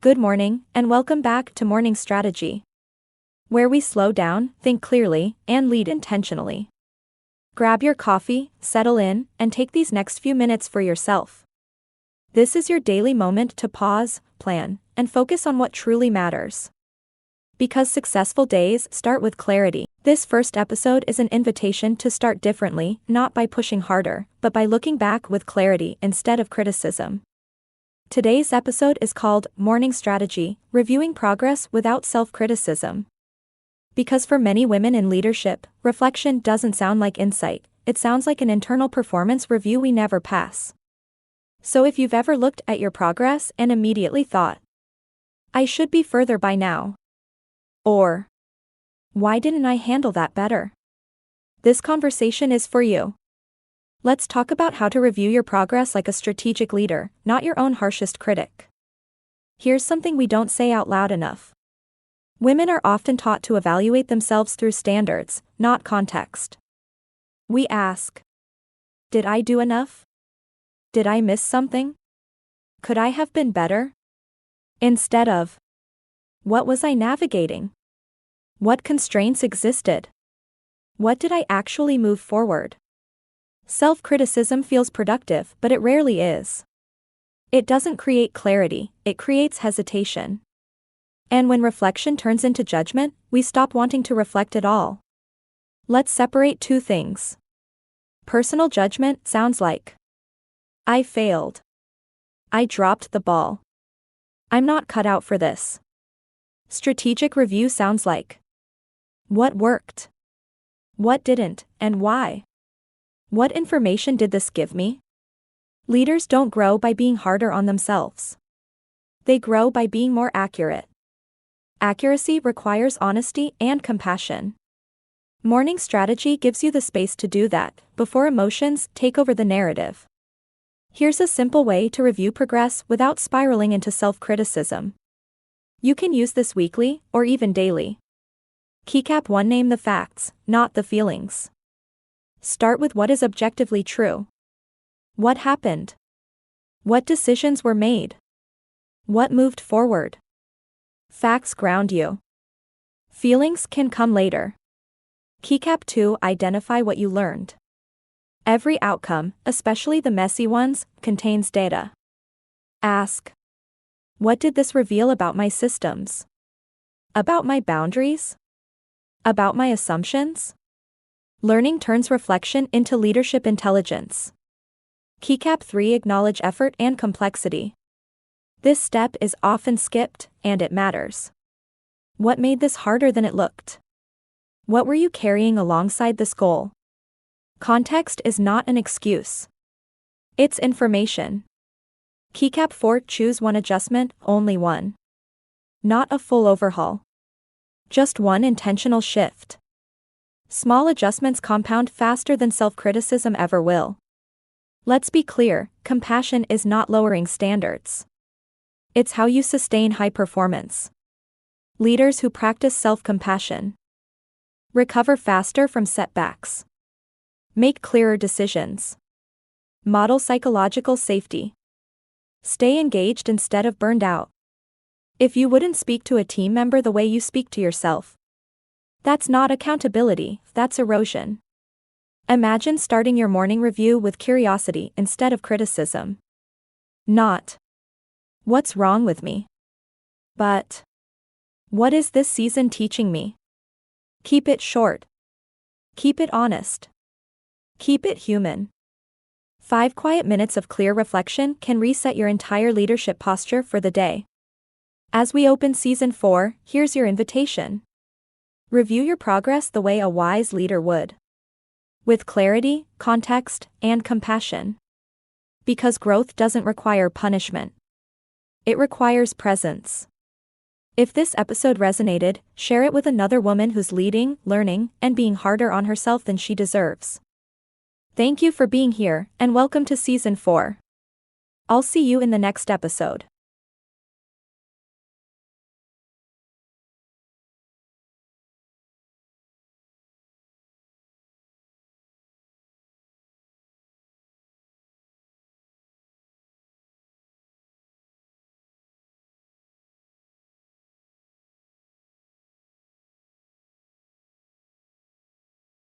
Good morning, and welcome back to Morning Strategy, where we slow down, think clearly, and lead intentionally. Grab your coffee, settle in, and take these next few minutes for yourself. This is your daily moment to pause, plan, and focus on what truly matters. Because successful days start with clarity, this first episode is an invitation to start differently, not by pushing harder, but by looking back with clarity instead of criticism. Today's episode is called Morning Strategy, Reviewing Progress Without Self-Criticism. Because for many women in leadership, reflection doesn't sound like insight, it sounds like an internal performance review we never pass. So if you've ever looked at your progress and immediately thought, I should be further by now, or why didn't I handle that better? This conversation is for you. Let's talk about how to review your progress like a strategic leader, not your own harshest critic. Here's something we don't say out loud enough. Women are often taught to evaluate themselves through standards, not context. We ask, did I do enough? Did I miss something? Could I have been better? Instead of, what was I navigating? What constraints existed? What did I actually move forward? Self-criticism feels productive, but it rarely is. It doesn't create clarity, it creates hesitation. And when reflection turns into judgment, we stop wanting to reflect at all. Let's separate two things. Personal judgment sounds like, I failed. I dropped the ball. I'm not cut out for this. Strategic review sounds like, what worked? What didn't, and why? What information did this give me? Leaders don't grow by being harder on themselves. They grow by being more accurate. Accuracy requires honesty and compassion. Morning Strategy gives you the space to do that, before emotions take over the narrative. Here's a simple way to review progress without spiraling into self-criticism. You can use this weekly, or even daily. Keycap 1. Name the facts, not the feelings. Start with what is objectively true. What happened? What decisions were made? What moved forward? Facts ground you. Feelings can come later. Keycap 2. Identify what you learned. Every outcome, especially the messy ones, contains data. Ask, what did this reveal about my systems? About my boundaries? About my assumptions? Learning turns reflection into leadership intelligence. Keycap 3. Acknowledge effort and complexity. This step is often skipped, and it matters. What made this harder than it looked? What were you carrying alongside this goal? Context is not an excuse. It's information. Keycap 4. Choose one adjustment, only one. Not a full overhaul. Just one intentional shift. Small adjustments compound faster than self-criticism ever will. Let's be clear, compassion is not lowering standards. It's how you sustain high performance. Leaders who practice self-compassion recover faster from setbacks. Make clearer decisions. Model psychological safety. Stay engaged instead of burned out. If you wouldn't speak to a team member the way you speak to yourself, that's not accountability, that's erosion. Imagine starting your morning review with curiosity instead of criticism. Not, what's wrong with me? But, what is this season teaching me? Keep it short. Keep it honest. Keep it human. 5 quiet minutes of clear reflection can reset your entire leadership posture for the day. As we open Season 4, here's your invitation. Review your progress the way a wise leader would. With clarity, context, and compassion. Because growth doesn't require punishment. It requires presence. If this episode resonated, share it with another woman who's leading, learning, and being harder on herself than she deserves. Thank you for being here, and welcome to Season 4. I'll see you in the next episode.